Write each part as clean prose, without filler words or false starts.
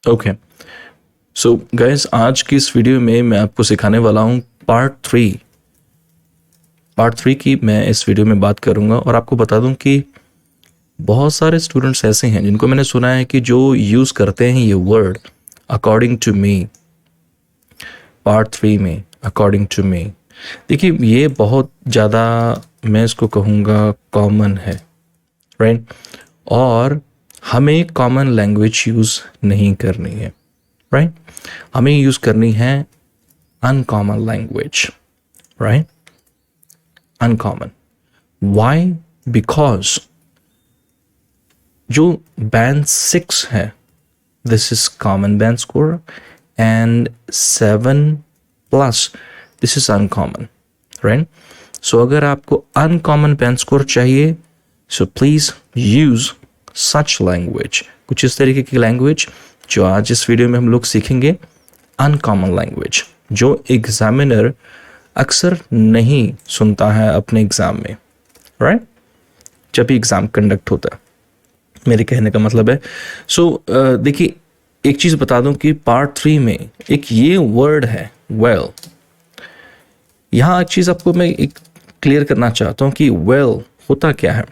Okay, so guys, आज की इस वीडियो में मैं आपको सिखाने वाला हूँ पार्ट थ्री की मैं इस वीडियो में बात करूँगा। और आपको बता दूँ कि बहुत सारे स्टूडेंट्स ऐसे हैं जिनको मैंने सुना है कि जो यूज़ करते हैं ये word according to me, part 3 में अकॉर्डिंग टू मी। देखिए, ये बहुत ज़्यादा, मैं इसको कहूँगा, कॉमन है, राइट? और हमें कॉमन लैंग्वेज यूज़ नहीं करनी है, राइट? हमें यूज़ करनी है uncommon language, right? Uncommon. Why? Because जो बैंड 6 है, this is common band score, and 7+ this is uncommon, right? So अगर आपको अनकॉमन बैंड स्कोर चाहिए, so please use such language, कुछ इस तरीके की लैंग्वेज जो आज इस वीडियो में हम लोग सीखेंगे। अनकॉमन लैंग्वेज जो एग्जामिनर अक्सर नहीं सुनता है अपने एग्जाम में, राइट? जब भी एग्जाम कंडक्ट होता है, मेरे कहने का मतलब है। सो देखिए, एक चीज बता दूं कि पार्ट 3 में एक ये वर्ड है वेल। यहां एक चीज आपको मैं एक क्लियर करना चाहता हूं कि वेल होता क्या है।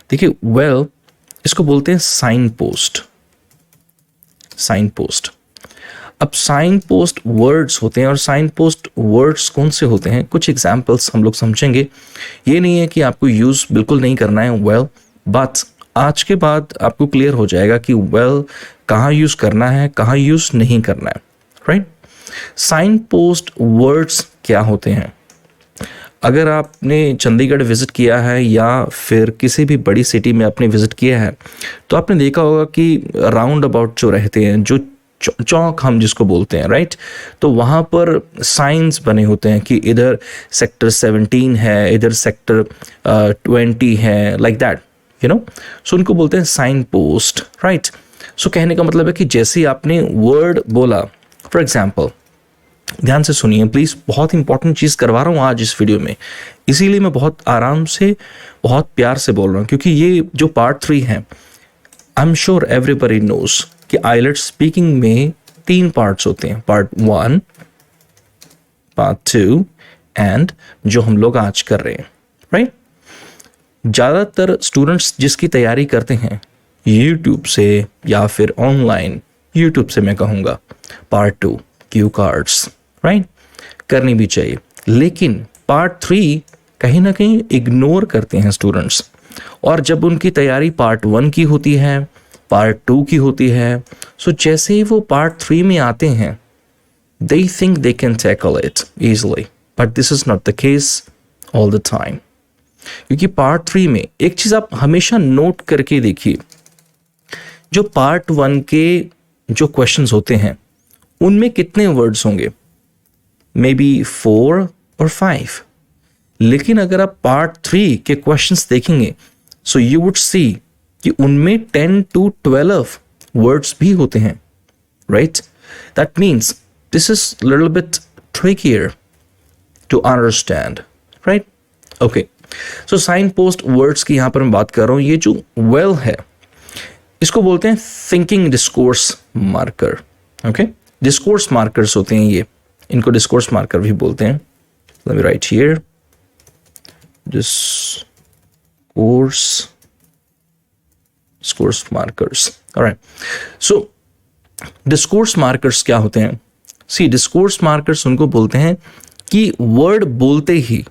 देखिए, वेल इसको बोलते हैं साइन पोस्ट। साइन पोस्ट, अब साइन पोस्ट वर्ड्स होते हैं, और साइन पोस्ट वर्ड्स कौन से होते हैं, कुछ एग्जाम्पल्स हम लोग समझेंगे। ये नहीं है कि आपको यूज बिल्कुल नहीं करना है वेल, बट आज के बाद आपको क्लियर हो जाएगा कि वेल कहाँ यूज करना है, कहाँ यूज नहीं करना है, राइट? साइन पोस्ट वर्ड्स क्या होते हैं? अगर आपने चंडीगढ़ विजिट किया है या फिर किसी भी बड़ी सिटी में आपने विजिट किया है, तो आपने देखा होगा कि राउंड अबाउट जो रहते हैं, जो चौक हम जिसको बोलते हैं, राइट? तो वहाँ पर साइंस बने होते हैं कि इधर सेक्टर 17 है, इधर सेक्टर 20 है, लाइक दैट, यू नो। सो उनको बोलते हैं साइन पोस्ट, राइट? सो कहने का मतलब है कि जैसे ही आपने वर्ड बोला, फॉर एग्जाम्पल, ध्यान से सुनिए प्लीज, बहुत इंपॉर्टेंट चीज करवा रहा हूं आज इस वीडियो में, इसीलिए मैं बहुत आराम से, बहुत प्यार से बोल रहा हूं, क्योंकि ये जो पार्ट 3 है, I am sure everybody knows कि आइलेट्स स्पीकिंग में 3 पार्ट्स होते हैं, पार्ट 1, पार्ट 2 एंड जो हम लोग आज कर रहे हैं, राइट? ज्यादातर स्टूडेंट्स जिसकी तैयारी करते हैं यूट्यूब से या फिर ऑनलाइन, यूट्यूब से मैं कहूँगा, पार्ट 2 क्यू कार्ड्स, राइट, करनी भी चाहिए, लेकिन पार्ट 3 कहीं ना कहीं इग्नोर करते हैं स्टूडेंट्स। और जब उनकी तैयारी पार्ट 1 की होती है, पार्ट 2 की होती है, सो जैसे ही वो पार्ट 3 में आते हैं, they think they can tackle it easily, but this is not the case all the time। क्योंकि पार्ट 3 में एक चीज आप हमेशा नोट करके देखिए, जो पार्ट 1 के जो क्वेश्चंस होते हैं उनमें कितने वर्ड्स होंगे, मे बी 4 और 5, लेकिन अगर आप पार्ट 3 के क्वेश्चंस देखेंगे, सो यू वुड सी कि उनमें 10 to 12 वर्ड्स भी होते हैं, right? That means this is little bit trickier to understand, right? Okay, so sign post words की यहां पर मैं बात कर रहा हूं। ये जो वेल है, इसको बोलते हैं thinking discourse marker, okay? Discourse markers होते हैं ये, इनको डिस्कोर्स मार्कर भी बोलते हैं। Let me right here, discourse markers, alright. So discourse markers क्या होते हैं? सी, डिस्कोर्स मार्कर्स उनको बोलते हैं कि वर्ड बोलते ही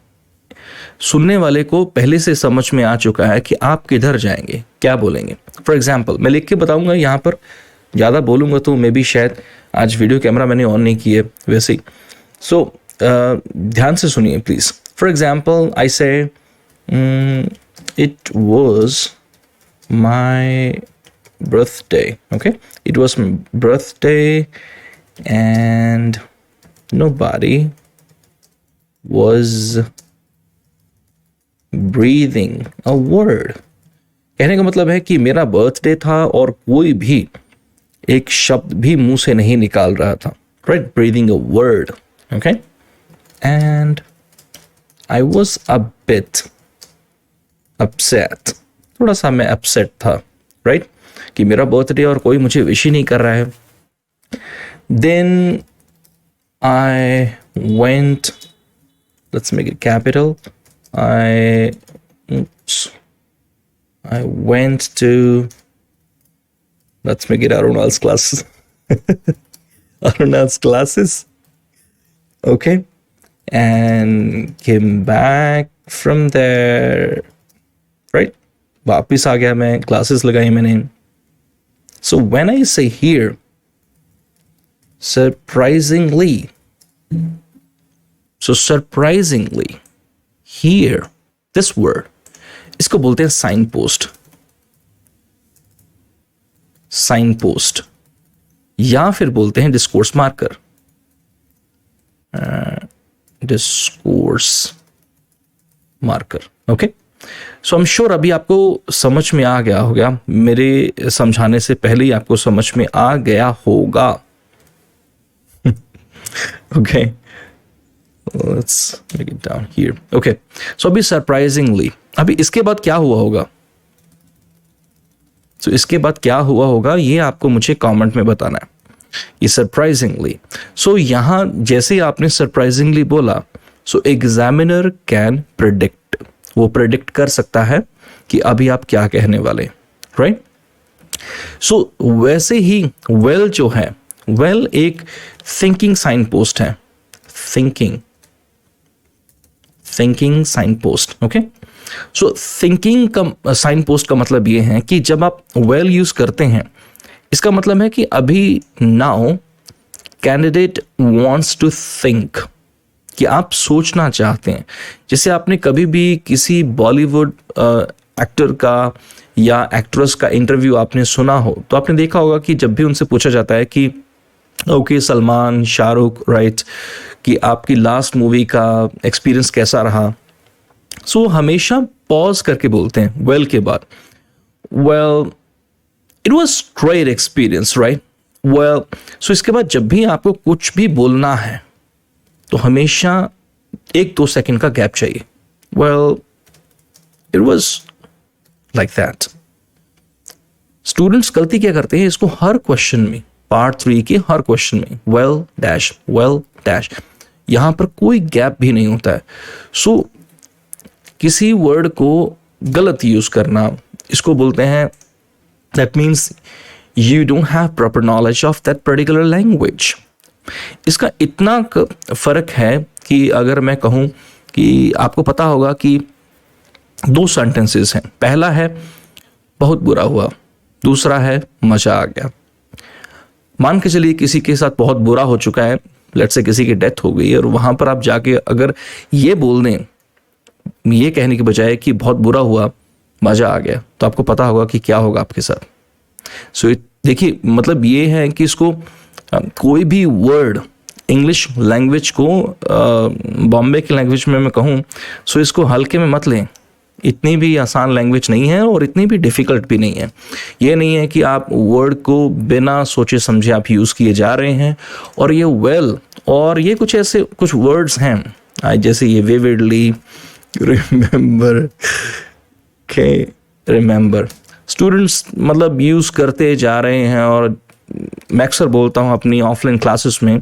सुनने वाले को पहले से समझ में आ चुका है कि आप किधर जाएंगे, क्या बोलेंगे। फॉर एग्जाम्पल, मैं लिख के बताऊंगा, यहाँ पर ज़्यादा बोलूंगा तो मे बी शायद, आज वीडियो कैमरा मैंने ऑन नहीं किया वैसे ही। सो ध्यान से सुनिए प्लीज। फॉर एग्जाम्पल, आई से it was my birthday, okay? It was my birthday and nobody was breathing a word। कहने का मतलब है कि मेरा बर्थडे था और कोई भी एक शब्द भी मुंह से नहीं निकाल रहा था, right? Breathing a word, okay? And I was a bit upset, थोड़ा सा मैं upset था, right? कि मेरा बर्थडे और कोई मुझे विश ही नहीं कर रहा है, Then I went, let's make it capital. I went to, let's make it Arunal's classes. Arunal's classes. Okay. And came back from there. Right? वापिस आ गया मैं, classes लगाई मैंने. So when I say here, surprisingly, so surprisingly, here, this word, इसको बोलते हैं signpost. Signpost. या फिर बोलते हैं discourse marker. Discourse marker. Okay? So I am sure अभी आपको समझ में आ गया होगा, मेरे समझाने से पहले ही आपको समझ में आ गया होगा. Okay, let's make it down here. Okay, so अभी सरप्राइजिंगली, अभी इसके बाद क्या हुआ होगा? तो इसके बाद क्या हुआ होगा ये आपको मुझे कमेंट में बताना है. ये सरप्राइजिंगली, सो यहां जैसे आपने सरप्राइजिंगली बोला, सो एग्जामिनर कैन प्रिडिक्ट, वो प्रेडिक्ट कर सकता है कि अभी आप क्या कहने वाले. राइट? सो वैसे ही वेल जो है, वेल एक थिंकिंग साइन पोस्ट है. Thinking sign post. Okay, so thinking का साइन पोस्ट का मतलब ये है कि जब आप वेल यूज करते हैं, इसका मतलब है कि अभी now candidate wants to think, कि आप सोचना चाहते हैं. जैसे आपने कभी भी किसी बॉलीवुड एक्टर का या एक्ट्रेस का इंटरव्यू आपने सुना हो, तो आपने देखा होगा कि जब भी उनसे पूछा जाता है कि ओके सलमान, शाहरुख, राइट, कि आपकी लास्ट मूवी का एक्सपीरियंस कैसा रहा, सो हमेशा पॉज करके बोलते हैं वेल के बाद. Well it was great experience, right. Well, so इसके बाद जब भी आपको कुछ भी बोलना है तो हमेशा 1-2 सेकंड का गैप चाहिए. Well it was like that. Students गलती क्या करते हैं, इसको हर क्वेश्चन में, पार्ट 3 के हर क्वेश्चन में वेल डैश, यहां पर कोई गैप भी नहीं होता है. सो किसी वर्ड को गलत यूज करना, इसको बोलते हैं, that means you don't have proper knowledge of that particular language. इसका इतना फर्क है कि अगर मैं कहूं कि आपको पता होगा कि 2 सेंटेंसेस हैं. पहला है बहुत बुरा हुआ, दूसरा है मजा आ गया. मान के चलिए किसी के साथ बहुत बुरा हो चुका है, लेट्स से किसी की डेथ हो गई, और वहां पर आप जाके अगर ये बोल दें, ये कहने के बजाय कि बहुत बुरा हुआ, मजा आ गया, तो आपको पता होगा कि क्या होगा आपके साथ. सो देखिए, मतलब ये है कि इसको कोई भी वर्ड इंग्लिश लैंग्वेज को बॉम्बे की लैंग्वेज में मैं कहूँ, सो इसको हल्के में मत लें. इतनी भी आसान लैंग्वेज नहीं है और इतनी भी डिफ़िकल्ट भी नहीं है. ये नहीं है कि आप वर्ड को बिना सोचे समझे आप यूज़ किए जा रहे हैं. और ये वेल और ये कुछ ऐसे कुछ वर्ड्स हैं जैसे ये विविडली, रिमेंबर, के रिमेंबर, स्टूडेंट्स मतलब यूज़ करते जा रहे हैं. और मैं अक्सर बोलता हूँ अपनी ऑफलाइन क्लासेस में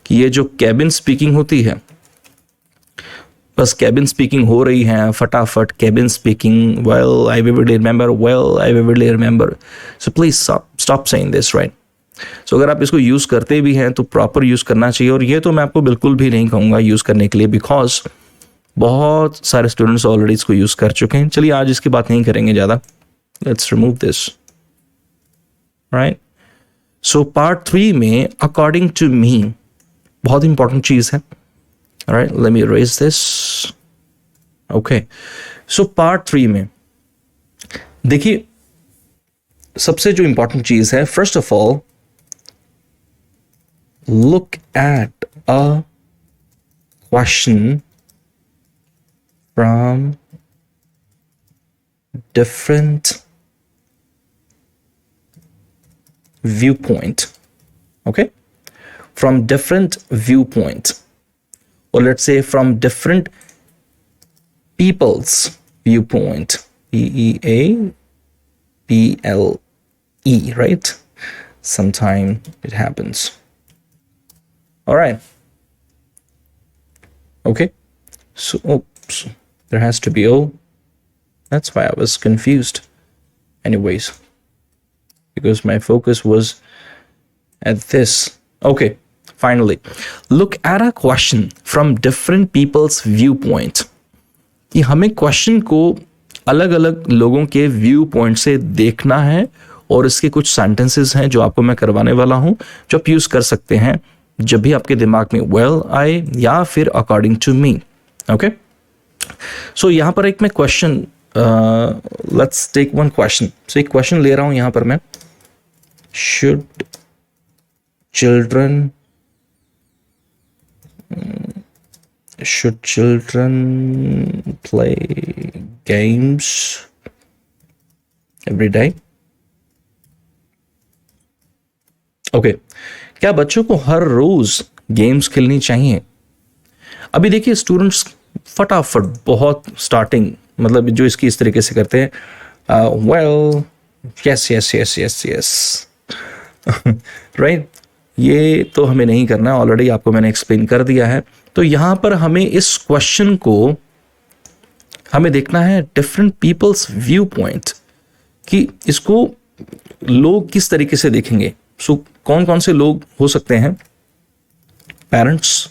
कि ये जो कैबिन स्पीकिंग होती है, बस कैबिन स्पीकिंग हो रही है फटाफट, cabin speaking, well I vividly remember, well I vividly remember. So please stop saying this, right. So अगर आप इसको यूज़ करते भी हैं तो प्रॉपर यूज़ करना चाहिए. और ये तो मैं आपको बिल्कुल भी नहीं कहूँगा यूज़ करने के लिए, बिकॉज बहुत सारे स्टूडेंट्स ऑलरेडी इसको यूज़ कर चुके हैं. चलिए आज इसकी बात नहीं करेंगे ज़्यादा. Let's remove this, right. So part 3 में अकॉर्डिंग टू मी बहुत इंपॉर्टेंट चीज है. Right, let me erase this. Okay, so part 3 में देखिए सबसे जो इंपॉर्टेंट चीज है, first of all look at a question from different viewpoint. Okay, from different viewpoint, or let's say from different people's viewpoint, PEAPLE, right. sometime it happens. All right. Okay. So, oops, there has to be O. That's why I was confused. Anyways, because my focus was at this. Okay. Finally, look at a question from different people's viewpoint. कि हमें question को अलग अलग लोगों के view point से देखना है, और इसके कुछ सेंटेंसेस हैं जो आपको मैं करवाने वाला हूं, जो आप यूज कर सकते हैं जब भी आपके दिमाग में वेल आए या फिर according to me. Okay, so यहां पर एक मैं question, let's take one question. So एक क्वेश्चन ले रहा हूं यहां पर मैं. Should children play games every day? Okay. क्या बच्चों को हर रोज गेम्स खेलनी चाहिए? अभी देखिए स्टूडेंट्स फटाफट बहुत स्टार्टिंग, मतलब जो इसकी इस तरीके से करते हैं, well yes yes yes yes yes, right. ये तो हमें नहीं करना, ऑलरेडी आपको मैंने एक्सप्लेन कर दिया है. तो यहां पर हमें इस क्वेश्चन को हमें देखना है डिफरेंट पीपल्स व्यू पॉइंट, कि इसको लोग किस तरीके से देखेंगे. सो कौन कौन से लोग हो सकते हैं? Parents,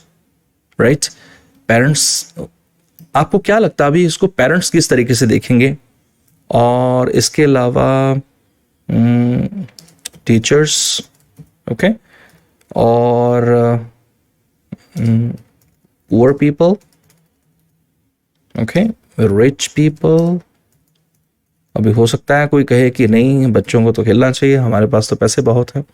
right. पेरेंट्स, आपको क्या लगता है अभी इसको पेरेंट्स किस तरीके से देखेंगे? और इसके अलावा टीचर्स, ओके, और poor people, okay, rich people. अभी हो सकता है कोई कहे कि नहीं बच्चों को तो खेलना चाहिए, हमारे पास तो पैसे बहुत हैं.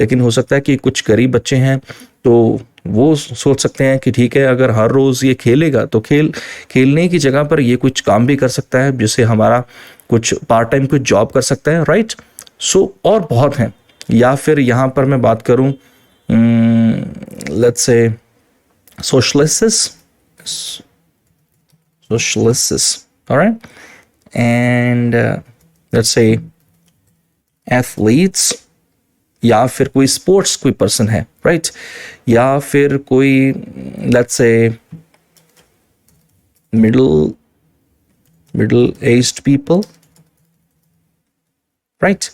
लेकिन हो सकता है कि कुछ गरीब बच्चे हैं तो वो सोच सकते हैं कि ठीक है, अगर हर रोज ये खेलेगा तो खेलने की जगह पर ये कुछ काम भी कर सकता है, जिससे हमारा कुछ पार्ट टाइम कुछ जॉब कर सकता है, राइट. सो और बहुत हैं. या फिर यहाँ पर मैं बात करूँ, let's say socialists, all right, and let's say athletes, या फिर कोई स्पोर्ट्स कोई पर्सन है, राइट. या फिर कोई let's say middle aged people, right.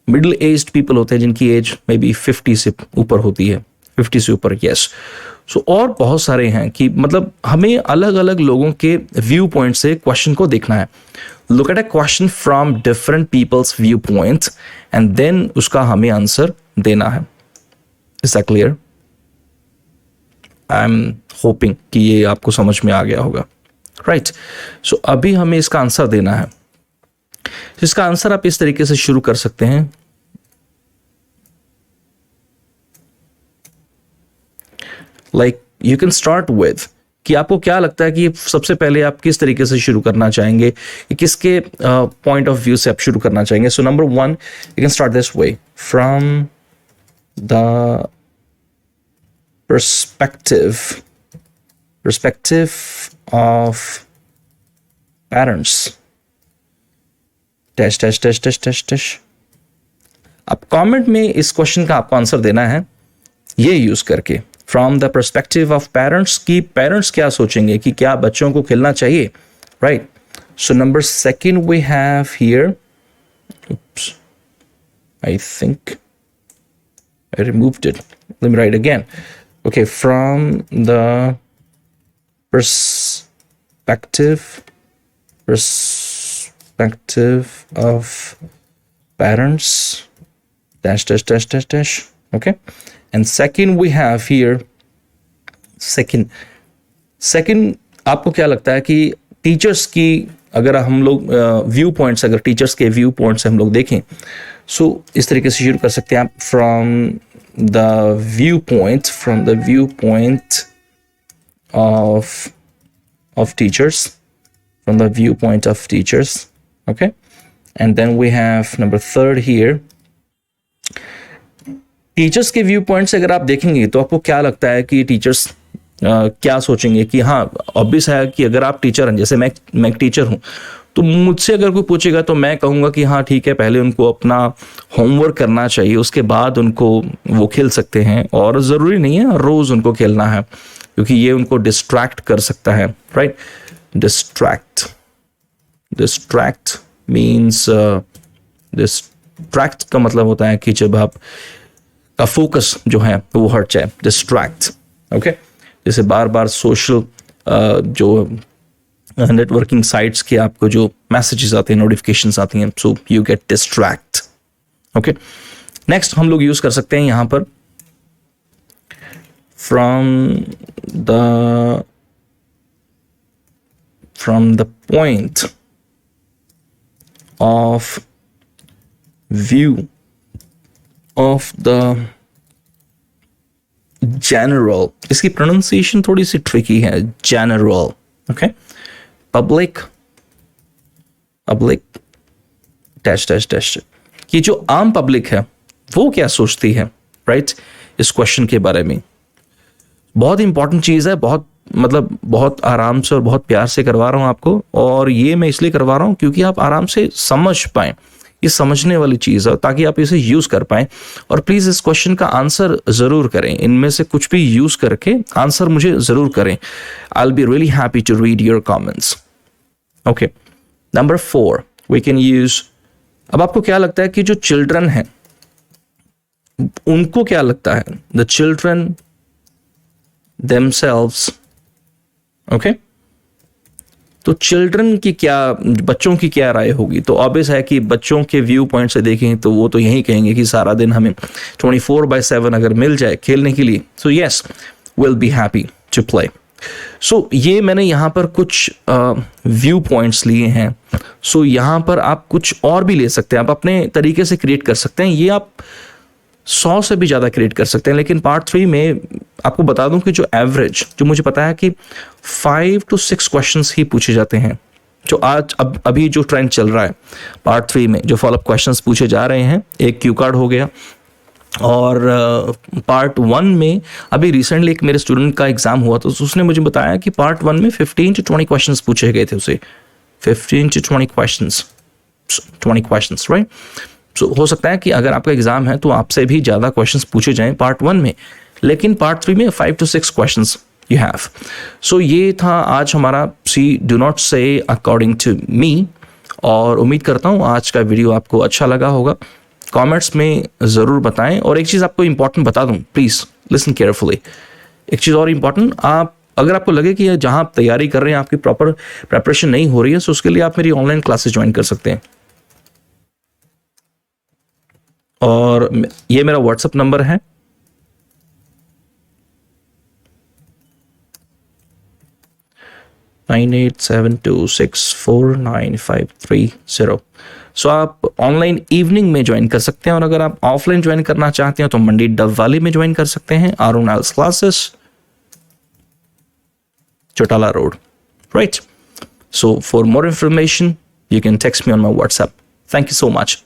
Middle aged people होते हैं जिनकी एज मे बी 50 से ऊपर होती है, 50 से ऊपर, यस. सो और बहुत सारे हैं कि मतलब हमें अलग अलग लोगों के व्यू पॉइंट से क्वेश्चन को देखना है. Look at a question from different people's view points and then उसका हमें आंसर देना है. Is that clear? I am hoping कि ये आपको समझ में आ गया होगा, राइट. सो अभी हमें इसका आंसर देना है. इसका आंसर आप इस तरीके से शुरू कर सकते हैं. Like you can start with कि आपको क्या लगता है कि सबसे पहले आप किस तरीके से शुरू करना चाहेंगे, किसके पॉइंट ऑफ व्यू से आप शुरू करना चाहेंगे. So number 1, you can start this way, from the perspective of parents dash. अब कमेंट में इस क्वेश्चन का आपको आंसर देना है ये यूज करके, from the perspective of parents, की पेरेंट्स क्या सोचेंगे कि क्या बच्चों को खेलना चाहिए, right. So number 2 we have here, oops, I think I removed it. Let me write again. Okay, from the perspective of parents dash. Okay, and second we have here, second आपको क्या लगता है कि टीचर्स की, अगर हम लोग view points, अगर टीचर्स के व्यू पॉइंट से हम लोग देखें, सो इस तरीके से शुरू कर सकते हैं आप, from the view point of teachers, from the viewpoint of teachers. Okay, and then we have number 3 here, teachers के व्यू पॉइंट से अगर आप देखेंगे तो आपको क्या लगता है कि टीचर्स क्या सोचेंगे कि हाँ, ऑब्वियस है कि अगर आप टीचर हैं, जैसे मैं एक टीचर हूँ, तो मुझसे अगर कोई पूछेगा तो मैं कहूँगा कि हाँ ठीक है, पहले उनको अपना होमवर्क करना चाहिए, उसके बाद उनको वो खेल सकते हैं, और ज़रूरी नहीं है रोज़ उनको खेलना है, क्योंकि ये उनको डिस्ट्रैक्ट कर सकता है, राइट। डिस्ट्रैक्ट मीन्स डिस्ट्रैक्ट का मतलब होता है कि जब आप का फोकस जो है वो हट जाए, डिस्ट्रैक्ट, ओके। जैसे बार बार सोशल जो नेटवर्किंग साइट्स के आपको जो मैसेजेस आते हैं, नोटिफिकेशंस आती हैं, so you get distract, okay. Next हम लोग यूज कर सकते हैं यहां पर from the point of view of the general, इसकी प्रोनाउंसिएशन थोड़ी सी ट्रिकी है, जनरल, ओके। पब्लिक डैश, कि जो आम पब्लिक है वो क्या सोचती है, राइट, इस क्वेश्चन के बारे में। बहुत इंपॉर्टेंट चीज है, बहुत आराम से और बहुत प्यार से करवा रहा हूं आपको, और ये मैं इसलिए करवा रहा हूं क्योंकि आप आराम से समझ पाएं, ये समझने वाली चीज है, ताकि आप इसे यूज कर पाएं। और प्लीज इस क्वेश्चन का आंसर जरूर करें, इनमें से कुछ भी यूज करके आंसर मुझे जरूर करें। I will be really happy to read your comments, okay. Number 4 we can use, अब आपको क्या लगता है कि जो चिल्ड्रन है उनको क्या लगता है, द चिल्ड्रन देमसेल्व्स, ओके। तो चिल्ड्रन की क्या, बच्चों की क्या राय होगी, तो ऑब्वियस है कि बच्चों के व्यू पॉइंट से देखें तो वो तो यही कहेंगे कि सारा दिन हमें 24/7 अगर मिल जाए खेलने के लिए, so yes will be happy to play. So ये मैंने यहाँ पर कुछ व्यू पॉइंट्स लिए हैं। सो यहाँ पर आप कुछ और भी ले सकते हैं, आप अपने तरीके से क्रिएट कर सकते हैं, ये आप 100 से भी ज़्यादा क्रिएट कर सकते हैं। लेकिन पार्ट 3 में आपको बता दूं कि जो एवरेज, जो मुझे पता है कि 5 to 6 क्वेश्चंस ही पूछे जाते हैं, जो आज अभी जो ट्रेंड चल रहा है पार्ट 3 में जो फॉलोअप क्वेश्चंस पूछे जा रहे हैं, एक क्यू कार्ड हो गया। और पार्ट 1 में अभी रिसेंटली एक मेरे स्टूडेंट का एग्जाम हुआ, तो उसने मुझे बताया कि पार्ट 1 में 15 to 20 क्वेश्चंस पूछे गए थे उसे, 15 to 20 क्वेश्चंस, राइट। सो हो सकता है कि अगर आपका एग्जाम है तो आपसे भी ज़्यादा क्वेश्चंस पूछे जाएं पार्ट 1 में, लेकिन पार्ट 3 में 5 to 6 क्वेश्चंस यू हैव। सो ये था आज हमारा सी डू नॉट से अकॉर्डिंग टू मी, और उम्मीद करता हूँ आज का वीडियो आपको अच्छा लगा होगा। कमेंट्स में ज़रूर बताएं। और एक चीज़ आपको इंपॉर्टेंट बता दूँ, प्लीज़ लिसन केयरफुली, एक चीज़ और इंपॉर्टेंट, आप अगर आपको लगे कि जहाँ आप तैयारी कर रहे हैं आपकी प्रॉपर प्रेपरेशन नहीं हो रही है, तो उसके लिए आप मेरी ऑनलाइन क्लासेस ज्वाइन कर सकते हैं। और ये मेरा व्हाट्सएप नंबर है, (9872649530). सो आप ऑनलाइन इवनिंग में ज्वाइन कर सकते हैं, और अगर आप ऑफलाइन ज्वाइन करना चाहते हैं तो मंडी डब वाली में ज्वाइन कर सकते हैं, Arun IELTS classes, Chautala road, right. So for more information you can text me on my WhatsApp. Thank you so much.